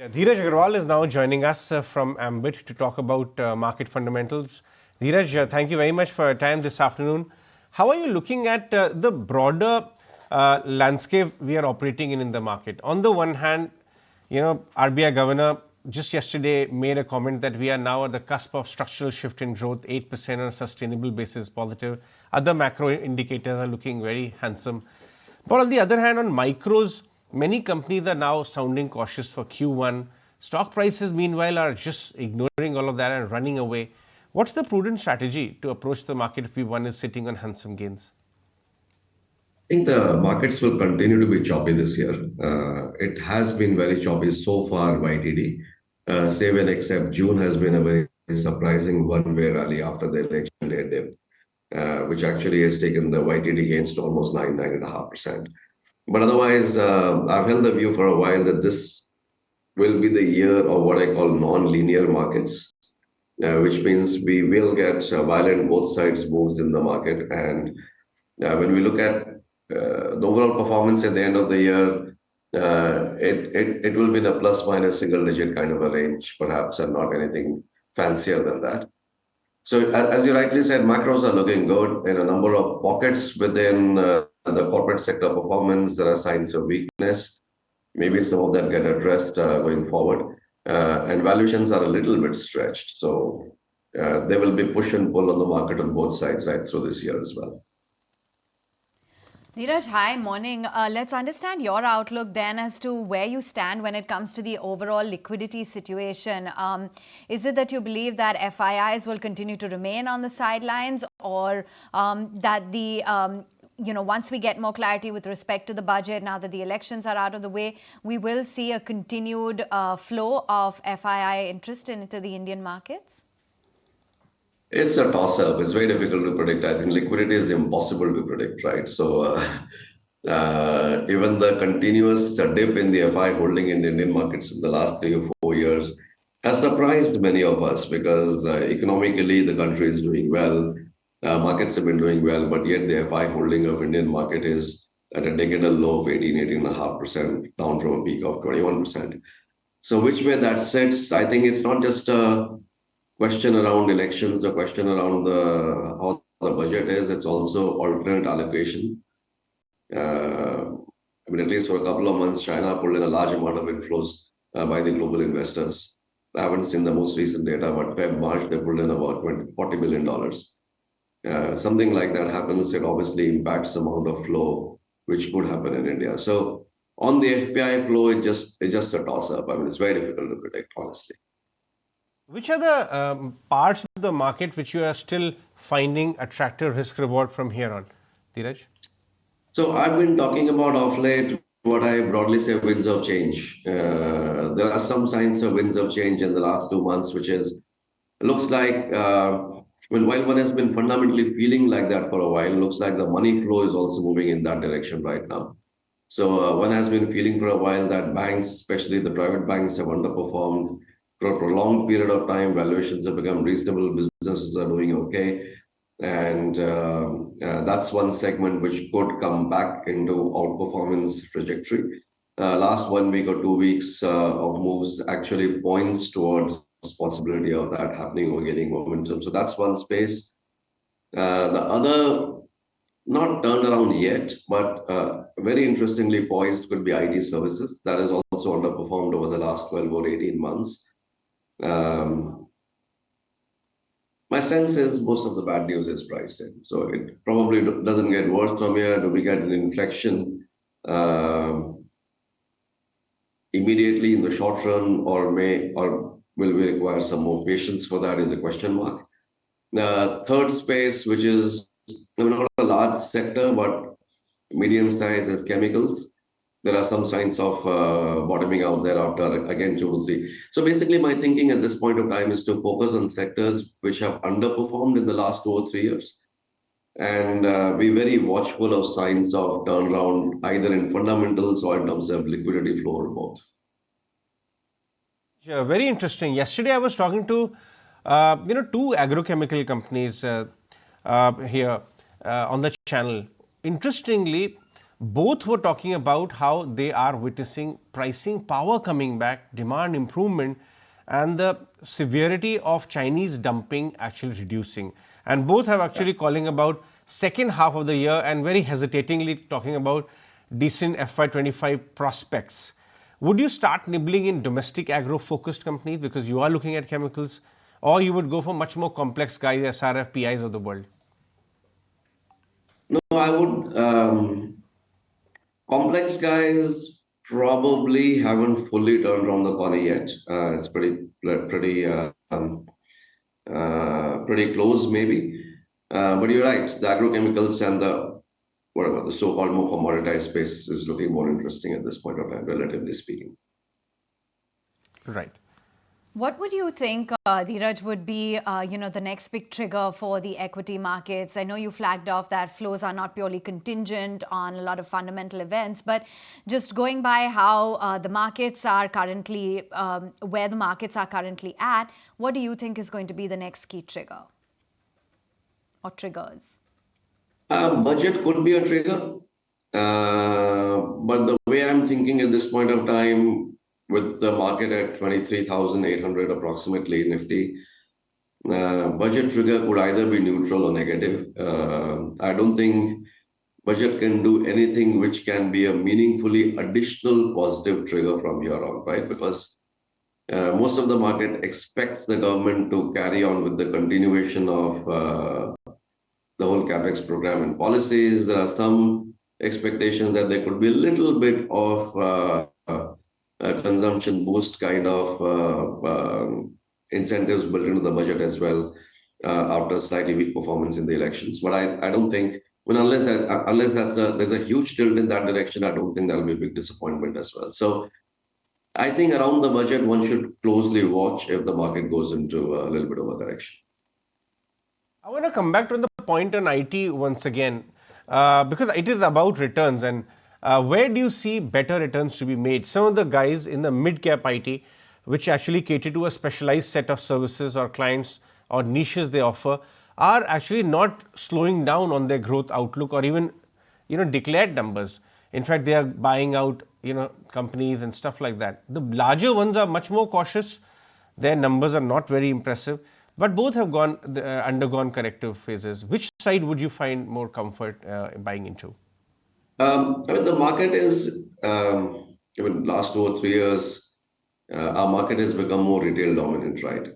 Yeah, Dheeraj Agarwal is now joining us from Ambit to talk about market fundamentals. Dheeraj, thank you very much for your time this afternoon. How are you looking at the broader landscape we are operating in the market? On the one hand, RBI governor just yesterday made a comment that we are now at the cusp of structural shift in growth, 8% on a sustainable basis, positive. Other macro indicators are looking very handsome. But on the other hand, on micros, many companies are now sounding cautious for Q1. Stock prices, meanwhile, are just ignoring all of that and running away. What's the prudent strategy to approach the market if one is sitting on handsome gains? I think the markets will continue to be choppy this year. It has been very choppy so far, YTD. Save and except June has been a very surprising one-way rally after the election day dip, which actually has taken the YTD gains to almost 9.5%. But otherwise, I've held the view for a while that this will be the year of what I call non-linear markets, which means we will get violent both sides moves in the market. And when we look at the overall performance at the end of the year, it will be in a plus minus single digit kind of a range, perhaps, and not anything fancier than that. So, as you rightly said, macros are looking good in a number of pockets within the corporate sector performance. There are signs of weakness. Maybe some of them get addressed going forward. And valuations are a little bit stretched. So, there will be push and pull on the market on both sides right through this year as well. Neeraj, hi, morning. Let's understand your outlook then as to where you stand when it comes to the overall liquidity situation. Is it that you believe that FIIs will continue to remain on the sidelines, or that the once we get more clarity with respect to the budget, now that the elections are out of the way, we will see a continued flow of FII interest into the Indian markets? It's a toss-up. It's very difficult to predict. I think liquidity is impossible to predict, right? So even the continuous dip in the FI holding in the Indian markets in the last 3 or 4 years has surprised many of us because economically the country is doing well, markets have been doing well, but yet the FI holding of Indian market is at a decadal low of 18.5%, down from a peak of 21%. So which way that sits, I think it's not just a question around elections, the question around how the budget is, it's also alternate allocation. At least for a couple of months, China pulled in a large amount of inflows by the global investors. I haven't seen the most recent data, but Feb, March, they pulled in about $40 billion. Something like that happens, it obviously impacts the amount of flow which could happen in India. So on the FPI flow, it's just a toss-up. It's very difficult to predict, honestly. Which are the parts of the market which you are still finding attractive risk reward from here on, Dheeraj? So I've been talking about of late what I broadly say winds of change. There are some signs of winds of change in the last 2 months, which looks like, while one has been fundamentally feeling like that for a while, looks like the money flow is also moving in that direction right now. So one has been feeling for a while that banks, especially the private banks, have underperformed for a prolonged period of time. Valuations have become reasonable. Businesses are doing okay. And that's one segment which could come back into outperformance trajectory. Last 1 week or 2 weeks of moves actually points towards possibility of that happening or getting momentum. So that's one space. The other, not turned around yet, but very interestingly poised could be IT services. That has also underperformed over the last 12 or 18 months. My sense is most of the bad news is priced in. So it probably doesn't get worse from here. Do we get an inflection immediately in the short run, or will we require some more patience for that is a question mark. The third space, which is not a large sector, but medium size, is chemicals. There are some signs of bottoming out there after, again, 2 to 3. So basically, my thinking at this point of time is to focus on sectors which have underperformed in the last 2 or 3 years and be very watchful of signs of turnaround, either in fundamentals or in terms of liquidity flow or both. Yeah, very interesting. Yesterday, I was talking to two agrochemical companies here on the channel. Interestingly, both were talking about how they are witnessing pricing power coming back, demand improvement, and the severity of Chinese dumping actually reducing. And both have actually calling about second half of the year and very hesitatingly talking about decent FY25 prospects. Would you start nibbling in domestic agro focused companies because you are looking at chemicals, or you would go for much more complex guys, SRF, PIs of the world? No, I would. Complex guys probably haven't fully turned around the corner yet. It's pretty close, maybe. But you're right. The agrochemicals and the so-called more commoditized space is looking more interesting at this point of time, relatively speaking. Right. What would you think, Dheeraj, would be, the next big trigger for the equity markets? I know you flagged off that flows are not purely contingent on a lot of fundamental events, but just going by how the markets are currently, where the markets are currently at, what do you think is going to be the next key trigger or triggers? Budget could be a trigger, but the way I'm thinking at this point of time, with the market at 23,800 approximately Nifty, budget trigger could either be neutral or negative. I don't think budget can do anything which can be a meaningfully additional positive trigger from here on, right? Because most of the market expects the government to carry on with the continuation of the whole capex program and policies. There are some expectations that there could be a little bit of consumption boost kind of incentives built into the budget as well after slightly weak performance in the elections. But I don't think, unless there's a huge tilt in that direction, I don't think that'll be a big disappointment as well. So I think around the budget, one should closely watch if the market goes into a little bit of a correction. I want to come back to the point on IT once again, because it is about returns, and where do you see better returns to be made? Some of the guys in the mid-cap IT, which actually cater to a specialized set of services or clients or niches they offer, are actually not slowing down on their growth outlook or even, declared numbers. In fact, they are buying out, companies and stuff like that. The larger ones are much more cautious. Their numbers are not very impressive, but both have undergone corrective phases. Which side would you find more comfort buying into? The market is, last 2 or 3 years, our market has become more retail dominant, right?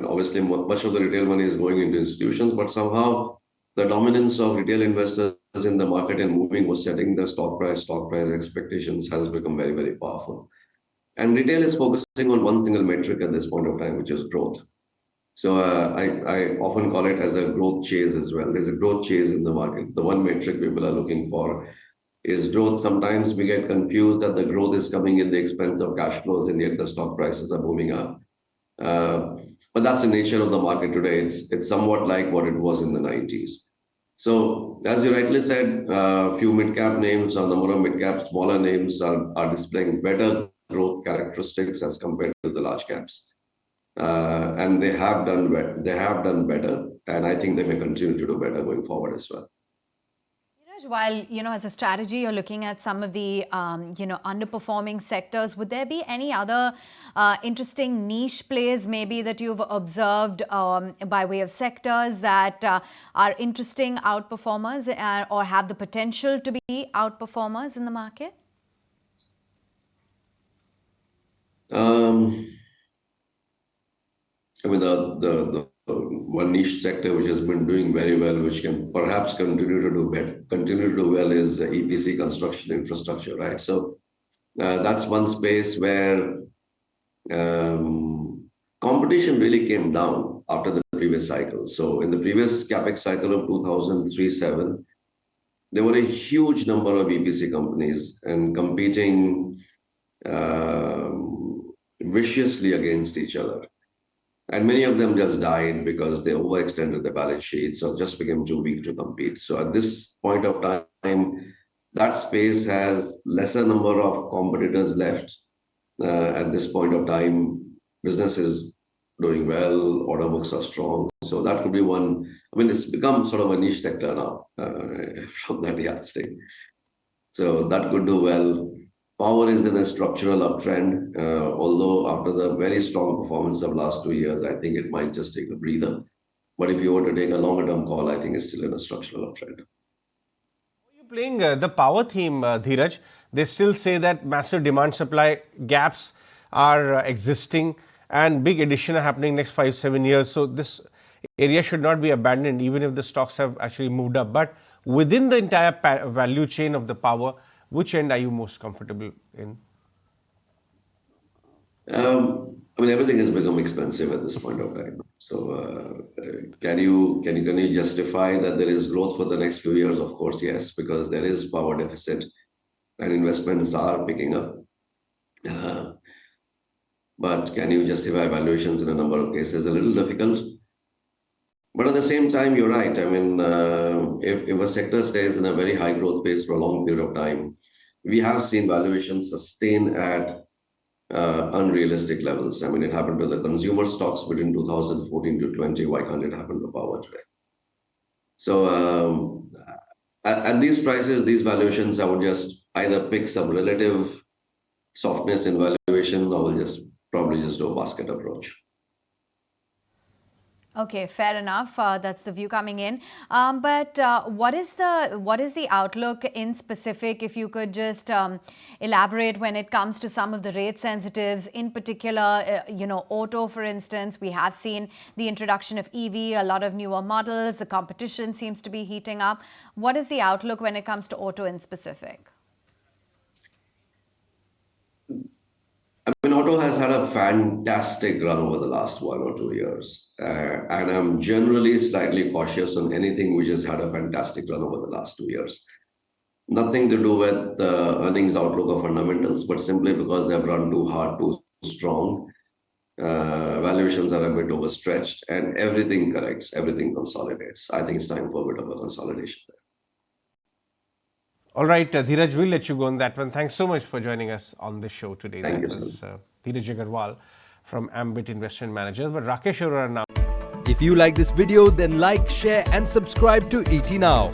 Obviously, much of the retail money is going into institutions, but somehow the dominance of retail investors in the market and moving or setting the stock price expectations has become very, very powerful. And retail is focusing on one single metric at this point of time, which is growth. So I often call it as a growth chase as well. There's a growth chase in the market. The one metric people are looking for is growth. Sometimes we get confused that the growth is coming at the expense of cash flows, and yet the stock prices are moving up. But that's the nature of the market today. It's somewhat like what it was in the 90s. So as you rightly said, a few mid-cap names, a number of mid-cap smaller names are displaying better growth characteristics as compared to the large caps. And they have done better, and I think they may continue to do better going forward as well. While, as a strategy, you're looking at some of the, underperforming sectors, would there be any other interesting niche plays maybe that you've observed by way of sectors that are interesting outperformers or have the potential to be outperformers in the market? The one niche sector which has been doing very well, which can perhaps continue to do well, is EPC construction infrastructure, right? So that's one space where competition really came down after the previous cycle. So in the previous capex cycle of 2003-07, there were a huge number of EPC companies and competing viciously against each other. And many of them just died because they overextended the balance sheets or just became too weak to compete. So at this point of time, that space has lesser number of competitors left. At this point of time, business is doing well, order books are strong. So that could be one. I mean, it's become sort of a niche sector now from that yardstick. So that could do well. Power is in a structural uptrend, although after the very strong performance of last 2 years, I think it might just take a breather. But if you were to take a longer term call, I think it's still in a structural uptrend. You're playing the power theme, Dheeraj. They still say that massive demand supply gaps are existing and big addition are happening next 5-7 years. So this area should not be abandoned even if the stocks have actually moved up. But within the entire value chain of the power, which end are you most comfortable in? I mean, everything has become expensive at this point of time. So, can you justify that there is growth for the next few years? Of course, yes, because there is power deficit, and investments are picking up. But can you justify valuations in a number of cases? A little difficult. But at the same time, you're right. I mean, if a sector stays in a very high growth phase for a long period of time, we have seen valuations sustain at unrealistic levels. I mean, it happened to the consumer stocks between 2014 to 20. Why can't it happen to power today? So at these prices, these valuations, I would just either pick some relative softness in valuation, or will just probably just do a basket approach. Okay, fair enough. That's the view coming in. But what is the outlook in specific? If you could just elaborate when it comes to some of the rate sensitives, in particular, auto, for instance. We have seen the introduction of EV, a lot of newer models. The competition seems to be heating up. What is the outlook when it comes to auto in specific? I mean, auto has had a fantastic run over the last 1 or 2 years. And I'm generally slightly cautious on anything which has had a fantastic run over the last 2 years. Nothing to do with the earnings outlook or fundamentals, but simply because they've run too hard, too strong. Valuations are a bit overstretched, and everything corrects, everything consolidates. I think it's time for a bit of a consolidation there. All right, Dheeraj, we'll let you go on that one. Thanks so much for joining us on the show today. Thank that you. was Dheeraj Agarwal from Ambit Investment Managers. But Rakesh Arora now. If you like this video, then like, share and subscribe to ET Now.